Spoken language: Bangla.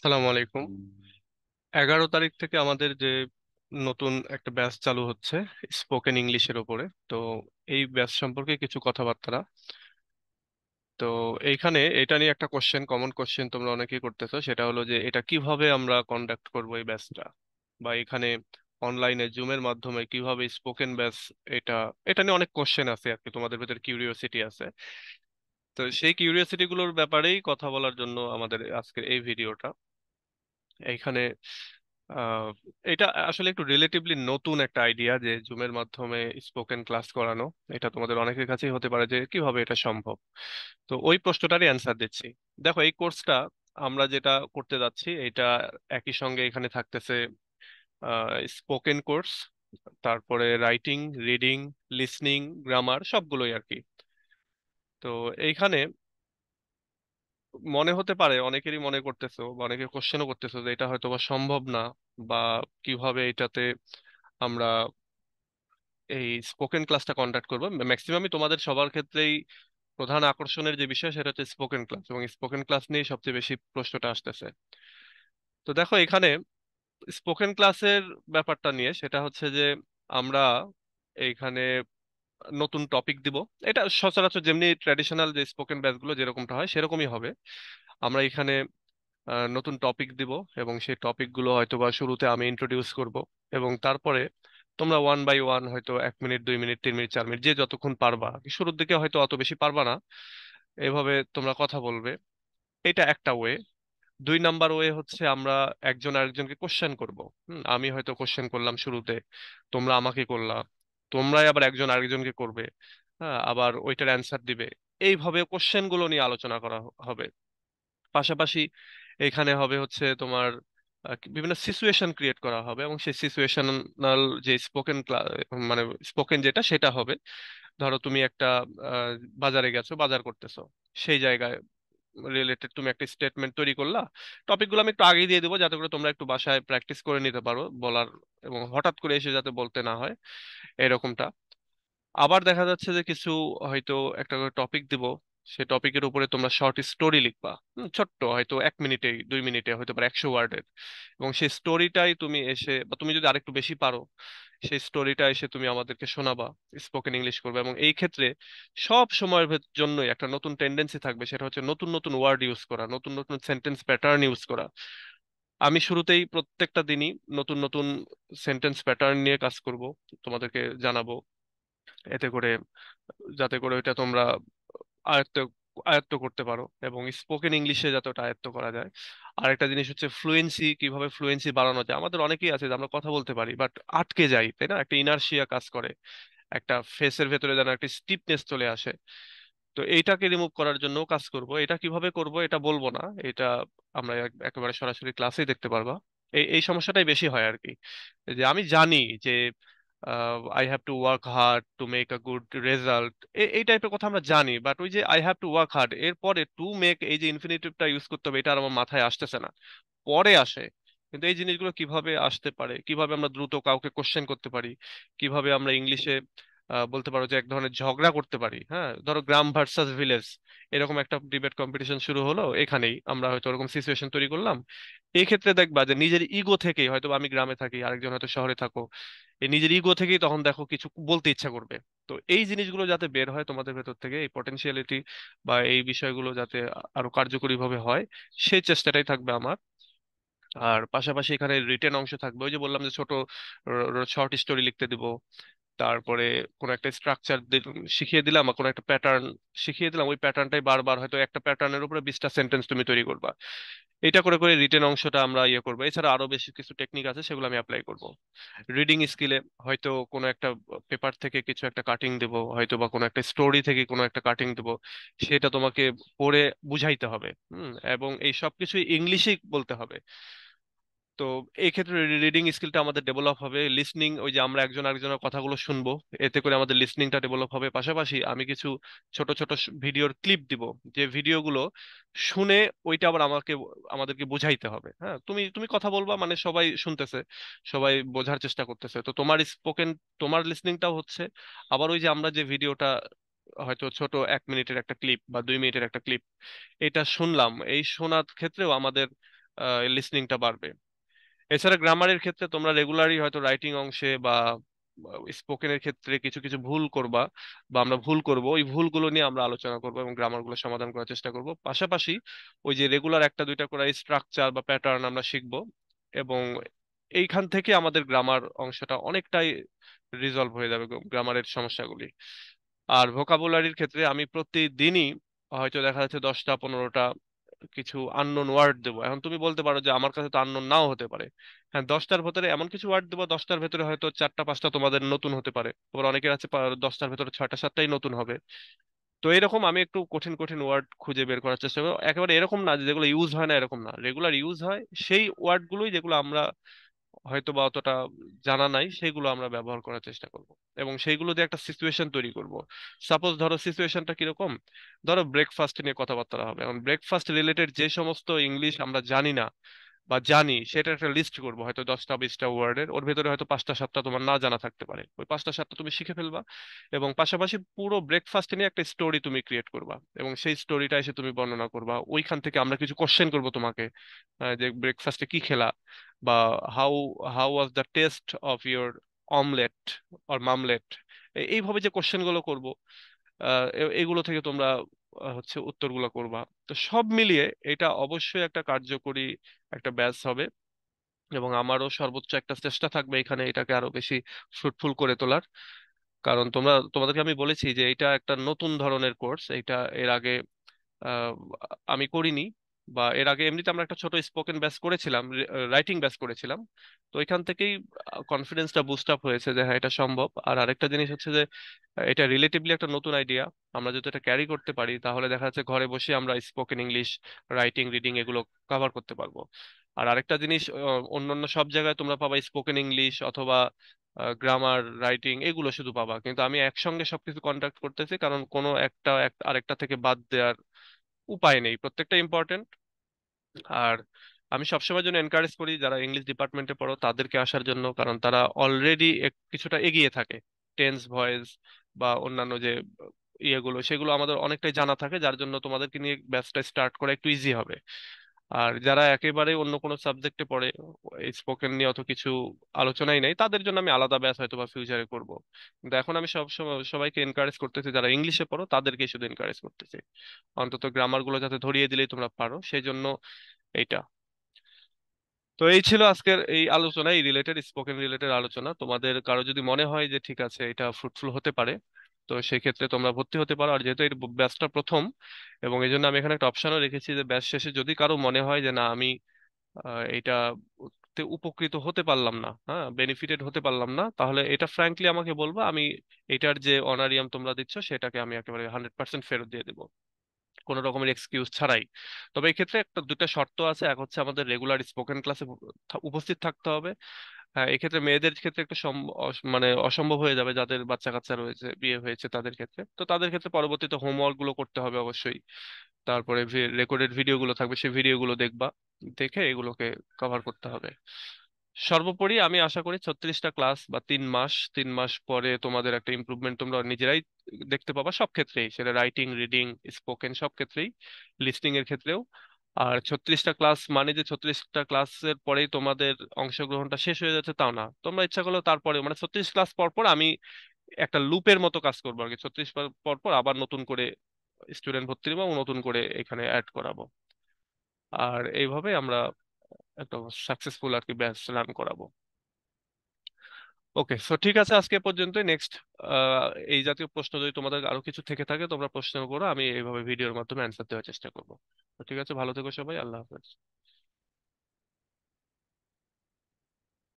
সালাম আলাইকুম। 11 তারিখ থেকে আমাদের যে নতুন একটা ব্যাচ চালু হচ্ছে স্পোকেন ইংলিশের ওপরে। তো এই ব্যাচ সম্পর্কে কিছু কথাবার্তা। তো এইখানে এটা নিয়ে একটা কমন কোশ্চেন তোমরা অনেকেই করতেছো, সেটা হলো যে এটা কিভাবে আমরা কন্ডাক্ট করবো এই ব্যাচটা, বা এখানে অনলাইনে জুমের মাধ্যমে কিভাবে স্পোকেন ব্যাচ। এটা এটা নিয়ে অনেক কোশ্চেন আছে আর কি, তোমাদের ভেতরে কিউরিওসিটি আছে। তো সেই কিউরিওসিটি গুলোর ব্যাপারেই কথা বলার জন্য আমাদের আজকের এই ভিডিওটা। এইখানে আহ, এটা আসলে একটু রিলেটিভলি নতুন একটা আইডিয়া যে জুমের মাধ্যমে স্পোকেন ক্লাস করানো। এটা তোমাদের অনেকের কাছেই হতে পারে যে কিভাবে এটা সম্ভব। তো ওই প্রশ্নটারই অ্যান্সার দিচ্ছি। দেখো, এই কোর্সটা আমরা যেটা করতে যাচ্ছি এটা একই সঙ্গে এখানে থাকতেছে স্পোকেন কোর্স, তারপরে রাইটিং, রিডিং, লিসনিং, গ্রামার সবগুলোই আর কি। তো এইখানে মনে হতে পারে, অনেকেরই মনে করতেছো বা অনেকে কোশ্চেনও করতেছো যে এটা হয়তো বা সম্ভব না, বা কিভাবে এটাতে আমরা এই স্পোকেন ক্লাসটা কন্ডাক্ট করবো। ম্যাক্সিমামই তোমাদের সবার ক্ষেত্রেই প্রধান আকর্ষণের যে বিষয় সেটা হচ্ছে স্পোকেন ক্লাস, এবং স্পোকেন ক্লাস নিয়ে সবচেয়ে বেশি প্রশ্নটা আসতেছে। তো দেখো, এখানে স্পোকেন ক্লাসের ব্যাপারটা নিয়ে সেটা হচ্ছে যে আমরা এইখানে নতুন টপিক দিব। এটা সচরাচর যেমনি ট্র্যাডিশনাল যে স্পোকেন ব্যাচগুলো যেরকমটা হয় সেরকমই হবে। আমরা এখানে নতুন টপিক দিব, এবং সেই টপিকগুলো হয়তো বা শুরুতে আমি ইন্ট্রোডিউস করব, এবং তারপরে তোমরা ওয়ান বাই ওয়ান হয়তো 1 মিনিট, 2 মিনিট, 3 মিনিট, 4 মিনিট যে যতক্ষণ পারবা, শুরুর দিকে হয়তো অত বেশি পারবা না, এভাবে তোমরা কথা বলবে। এটা একটা ওয়ে। 2 নাম্বার ওয়ে হচ্ছে আমরা একজন আরেকজনকে কোশ্চেন করব। আমি হয়তো কোশ্চেন করলাম শুরুতে, তোমরা আমাকে করলা, তোমরাই আবার একজন আরেকজনকে করবে। হ্যাঁ, আবার ওইটার অ্যান্সার দিবে। এইভাবে কোশ্চেন গুলো নিয়ে আলোচনা করা হবে। পাশাপাশি এখানে হবে হচ্ছে তোমার বিভিন্ন সিচুয়েশন ক্রিয়েট করা হবে, এবং সেই সিচুয়েশনাল যে মানে স্পোকেন যেটা সেটা হবে। ধরো তুমি একটা আহ, বাজারে গেছো, বাজার করতেছো, সেই জায়গায় রিলেটেড তুমি একটা স্টেটমেন্ট তৈরি করলা। টপিকগুলো আমি একটু আগেই দিয়ে দেবো যাতে করে তোমরা একটু বাসায় প্র্যাকটিস করে নিতে পারো বলার, এবং হঠাৎ করে এসে যাতে বলতে না হয় এরকমটা। আবার দেখা যাচ্ছে যে কিছু হয়তো একটা করে টপিক দিব, সে টপিকের উপরে তোমরা শর্ট স্টোরি লিখবা। ছোট্ট, হয়তো 1 মিনিটে, 2 মিনিটে, হয়তো বা 100 ওয়ার্ডের। এবং সেই স্টোরিটাই তুমি এসে, বা তুমি যদি আরেকটু বেশি পারো, সেই স্টোরিটা এসে তুমি আমাদেরকে শোনাবা, স্পোকেন ইংলিশ করবে। এবং এই ক্ষেত্রে সব সময়ের জন্যই একটা নতুন টেন্ডেন্সি থাকবে, সেটা হচ্ছে নতুন নতুন ওয়ার্ড ইউজ করা, নতুন নতুন সেন্টেন্স প্যাটার্ন ইউজ করা। আমি শুরুতেই প্রত্যেকটা দিনই নতুন নতুন সেন্টেন্স প্যাটার্ন নিয়ে কাজ করব, তোমাদেরকে জানাবো, এতে করে যাতে করে ওইটা তোমরা আয়ত্ত আয়ত্ত করতে পারো, এবং স্পোকেন ইংলিশে যাতে ওটা আয়ত্ত করা যায়। আর একটা জিনিস হচ্ছে ফ্লুয়েন্সি, কিভাবে ফ্লুয়েন্সি বাড়ানো যায়। আমাদের অনেকেই আছে যে আমরা কথা বলতে পারি বাট আটকে যাই, তাই না? একটা ইনার্শিয়া কাজ করে, একটা ফেসের ভেতরে যেন একটা স্টিফনেস চলে আসে। তো এইটাকে রিমুভ করার জন্য কাজ করব। এটা কিভাবে করব এটা বলবো না, এটা আমরা একেবারে সরাসরি ক্লাসেই দেখতে পারবা। এই এই সমস্যাটাই বেশি হয় আর কি, যে আমি জানি যে I have to work hard to make a good result, এই টাইপের কথা আমরা জানি, বাট ওই যে I have to work hard এর পরে টু মেক, এই যে ইনফিনিটিভটা ইউজ করতে হবে, এটা আর আমার মাথায় আসতেছে না, পরে আসে। কিন্তু এই জিনিসগুলো কিভাবে আসতে পারে, কিভাবে আমরা দ্রুত কাউকে কোশ্চেন করতে পারি, কিভাবে আমরা ইংলিশে বলতে পারো যে এক ধরনের ঝগড়া করতে পারি। হ্যাঁ, ধরো গ্রাম ভার্সাস ভিলেজ, এরকম একটা ডিবেট কম্পিটিশন শুরু হলো, এখানেই আমরা হয়তো ওরকম সিচুয়েশন তৈরি করলাম। এই ক্ষেত্রে দেখবা যে নিজের ইগো থেকেই, হয়তো আমি গ্রামে থাকি, আরেকজন হয়তো শহরে থাকো, এই নিজের ইগো থেকেই তখন দেখো কিছু বলতে ইচ্ছা করবে। তো এই জিনিসগুলো যাতে বের হয় তোমাদের ভেতর থেকে, এই পটেনশিয়ালিটি বা এই বিষয়গুলো যাতে আরো কার্যকরী ভাবে হয়, সেই চেষ্টাটাই থাকবে আমার। আর পাশাপাশি এখানে রিটেন অংশ থাকবে, ওই যে বললাম যে ছোট শর্ট স্টোরি লিখতে দিব। তারপরে কোনো একটা স্ট্রাকচার শিখিয়ে দিলাম, বা কোনো একটা প্যাটার্ন শিখিয়ে দিলাম, ওই প্যাটার্নটাই বারবার, হয়তো একটা প্যাটার্নের উপরে 20টা সেন্টেন্স তুমি তৈরি করবা। এটা করে করে রিটেন অংশটা আমরা ইয়ে করবো। এছাড়া আরো বেশি কিছু টেকনিক আছে, সেগুলো আমি অ্যাপ্লাই করব। রিডিং স্কিলে হয়তো কোনো একটা পেপার থেকে কিছু একটা কাটিং দেবো, হয়তো বা কোনো একটা স্টোরি থেকে কোনো একটা কাটিং দেবো, সেটা তোমাকে পড়ে বুঝাইতে হবে। এবং এই সব কিছুই ইংলিশেই বলতে হবে। তো এই ক্ষেত্রে রিডিং স্কিলটা আমাদের ডেভেলপ হবে। লিসনিং, ওই যে আমরা একজন আরেকজনের কথাগুলো শুনবো, এতে করে আমাদের লিসনিংটা ডেভেলপ হবে। পাশাপাশি আমি কিছু ছোট ছোট ভিডিওর ক্লিপ দিব, যে ভিডিওগুলো শুনে ওইটা আবার আমাদেরকে বোঝাইতে হবে। হ্যাঁ, তুমি তুমি কথা বলবা, মানে সবাই শুনতেছে, সবাই বোঝার চেষ্টা করতেছে, তো তোমার স্পোকেন, তোমার লিসনিংটাও হচ্ছে। আবার ওই যে আমরা যে ভিডিওটা, হয়তো ছোট 1 মিনিটের একটা ক্লিপ বা 2 মিনিটের একটা ক্লিপ, এটা শুনলাম, এই শোনার ক্ষেত্রেও আমাদের লিসনিংটা বাড়বে। এছাড়া গ্রামারের ক্ষেত্রে তোমরা রেগুলারই হয়তো রাইটিং অংশে বা স্পোকেনের ক্ষেত্রে কিছু কিছু ভুল করবা, বা আমরা ভুল করব, ওই ভুলগুলো নিয়ে আমরা আলোচনা করবো এবং গ্রামারগুলো সমাধান করার চেষ্টা করব। পাশাপাশি ওই যে রেগুলার একটা দুইটা করে স্ট্রাকচার বা প্যাটার্ন আমরা শিখবো, এবং এইখান থেকে আমাদের গ্রামার অংশটা অনেকটাই রিজলভ হয়ে যাবে, গ্রামারের সমস্যাগুলি। আর ভোকাবুলারির ক্ষেত্রে আমি প্রতিদিনই হয়তো দেখা যাচ্ছে 10টা 15টা কিছু আননোন ওয়ার্ড দেবো। এখন তুমি বলতে পারো যে আমার কাছে তো আননোন নাও হতে পারে। হ্যাঁ, 10টার ভেতরে এমন কিছু ওয়ার্ড দেবো, 10টার ভেতরে হয়তো 4টা 5টা তোমাদের নতুন হতে পারে, আবার অনেকের আছে 10টার ভেতরে 6টা 7টাই নতুন হবে। তো এরকম আমি একটু কঠিন কঠিন ওয়ার্ড খুঁজে বের করার চেষ্টা করবো, একেবারে এরকম না যে যেগুলো ইউজ হয় না এরকম না, রেগুলার ইউজ হয় সেই ওয়ার্ডগুলোই, যেগুলো আমরা হয়তো বা অতটা জানা নাই, সেগুলো আমরা ব্যবহার করার চেষ্টা করব এবং সেইগুলো দিয়ে একটা সিচুয়েশন তৈরি করব। সাপোজ ধরো সিচুয়েশনটা কিরকম, ধরো ব্রেকফাস্ট নিয়ে কথাবার্তা হবে। এখন ব্রেকফাস্ট রিলেটেড যে সমস্ত ইংলিশ আমরা জানি না বা জানি, সেটা একটা লিস্ট করবো, হয়তো 10টা 20টা ওয়ার্ডের, ওর ভেতরে হয়তো 5টা 7টা তোমার না জানা থাকতে পারে, ওই 5টা 7টা তুমি শিখে ফেলবা। এবং পাশাপাশি পুরো ব্রেকফাস্ট নিয়ে একটা স্টোরি তুমি ক্রিয়েট করবা, এবং সেই স্টোরিটা এসে তুমি বর্ণনা করবা। ওইখান থেকে আমরা কিছু কোশ্চেন করবো তোমাকে, যে ব্রেকফাস্টে কি খেলা, বা how how was the taste of your omelette or মামলেট। এইভাবে যে কোশ্চেন গুলো করবো, এগুলো থেকে তোমরা হচ্ছে উত্তরগুলো করবা। তো সব মিলিয়ে এটা অবশ্যই একটা কার্যকরী একটা ব্যাচ হবে, এবং আমারও সর্বোচ্চ একটা চেষ্টা থাকবে এখানে এটাকে আরো বেশি ফ্রুটফুল করে তোলার। কারণ তোমাদেরকে আমি বলেছি যে এটা একটা নতুন ধরনের কোর্স, এটা এর আগে আহ, আমি করিনি, বা এর আগে এমনিতে আমরা একটা ছোট স্পোকেন ব্যাচ করেছিলাম, রাইটিং ব্যাচ করেছিলাম। তো এখান থেকেই কনফিডেন্সটা বুস্ট আপ হয়েছে যে হ্যাঁ এটা সম্ভব। আর আরেকটা জিনিস হচ্ছে যে এটা রিলেটিভলি একটা নতুন আইডিয়া, আমরা যদি এটা ক্যারি করতে পারি তাহলে দেখা যাচ্ছে ঘরে বসে আমরা স্পোকেন ইংলিশ, রাইটিং, রিডিং এগুলো কভার করতে পারবো। আর আরেকটা জিনিস, অন্যান্য সব জায়গায় তোমরা পাবা স্পোকেন ইংলিশ অথবা গ্রামার, রাইটিং এগুলো শুধু পাবা, কিন্তু আমি একসঙ্গে সবকিছু কন্ডাক্ট করতেছি, কারণ কোনো একটা আরেকটা থেকে বাদ দেওয়ার উপায় নেই, প্রত্যেকটা ইম্পর্টেন্ট। আর আমি সবসময় জন্য এনকারেজ করি যারা ইংলিশ ডিপার্টমেন্টে পড়ো তাদেরকে আসার জন্য, কারণ তারা অলরেডি কিছুটা এগিয়ে থাকে। টেন্স, ভয়েস বা অন্যান্য যে ইয়েগুলো, সেগুলো আমাদের অনেকটাই জানা থাকে, যার জন্য তোমাদেরকে নিয়ে ব্যাচটা স্টার্ট করা একটু ইজি হবে। আর যারা একেবারে অন্য কোনো সাবজেক্টে পড়ে, এই স্পোকেন নিয়ে অত কিছু আলোচনাই নেই, তাদের জন্য আমি আলাদা ব্যাচ হয়তো বা ফিউচারে করব। কিন্তু এখন আমি সবাইকে এনকারেজ করতেছি যারা ইংলিশে পড়ো তাদেরকে শুধু এনকারেজ করতেছি, অন্তত গ্রামার গুলো যাতে ধরিয়ে দিলেই তোমরা পারো সেই জন্য এইটা। তো এই ছিল আজকের এই আলোচনা, এই রিলেটেড স্পোকেন রিলেটেড আলোচনা। তোমাদের কারো যদি মনে হয় যে ঠিক আছে এটা ফ্রুটফুল হতে পারে, তো সেই ক্ষেত্রে তোমরা ভর্তি হতে পারো। আর যেহেতু এই ব্যাচটা প্রথম, এবং এই জন্য আমি এখানে একটা অপশনও রেখেছি যে ব্যাচ শেষে যদি কারো মনে হয় যে না আমি এইটা তে উপকৃত হতে পারলাম না, হ্যাঁ বেনিফিটেড হতে পারলাম না, তাহলে এটা ফ্র্যাঙ্কলি আমাকে বলবা, আমি এটার যে অনারিয়াম তোমরা দিচ্ছ সেটাকে আমি একেবারে 100% ফেরত দিয়ে দেবো, কোনো রকমের এক্সকিউজ ছাড়াই। তবে এই ক্ষেত্রে একটা দুটো শর্ত আছে, এক হচ্ছে আমাদের রেগুলার স্পোকেন ক্লাসে উপস্থিত থাকতে হবে। হ্যাঁ, এক্ষেত্রে মেয়েদের ক্ষেত্রে একটু মানে অসম্ভব হয়ে যাবে, যাদের বাচ্চা কাচ্চা রয়েছে, বিয়ে হয়েছে, তাদের ক্ষেত্রে। তো তাদের ক্ষেত্রে পরবর্তীতে হোমওয়ার্ক গুলো করতে হবে অবশ্যই। তারপরে রেকর্ডেড ভিডিও গুলো থাকবে, সেই ভিডিও গুলো দেখবা, দেখে এগুলোকে কভার করতে হবে। সর্বোপরি আমি আশা করি 36টা ক্লাস বা 3 মাস পরে তোমাদের একটা ইমপ্রুভমেন্ট তোমরা নিজেরাই দেখতে পাবা, সব ক্ষেত্রেই, সেটা রাইটিং, রিডিং, স্পোকেন সব ক্ষেত্রেই, লিসনিং এর ক্ষেত্রেও। আর 36টা ক্লাস মানে যে 36টা ক্লাসের পরেই তোমাদের অংশগ্রহণটা শেষ হয়ে যাচ্ছে তাও না, তোমরা ইচ্ছা করলেও তারপরে মানে 36 ক্লাস পর পর আমি একটা লুপের মতো কাজ করবো আর কি, 36 পর পর আবার নতুন করে স্টুডেন্ট ভর্তি নেবো এবং নতুন করে এখানে অ্যাড করাবো। আর এইভাবে আমরা একটা সাকসেসফুল আর কি ব্যাচ রান করাবো। ওকে, সো ঠিক আছে, আজকে পর্যন্ত। নেক্সট এই জাতীয় প্রশ্ন যদি তোমাদের আরো কিছু থেকে থাকে তোমরা প্রশ্ন করো, আমি এইভাবে ভিডিওর মাধ্যমে অ্যান্সার দেওয়ার চেষ্টা করবো। তো ঠিক আছে, ভালো থেকো সবাই, আল্লাহ হাফেজ।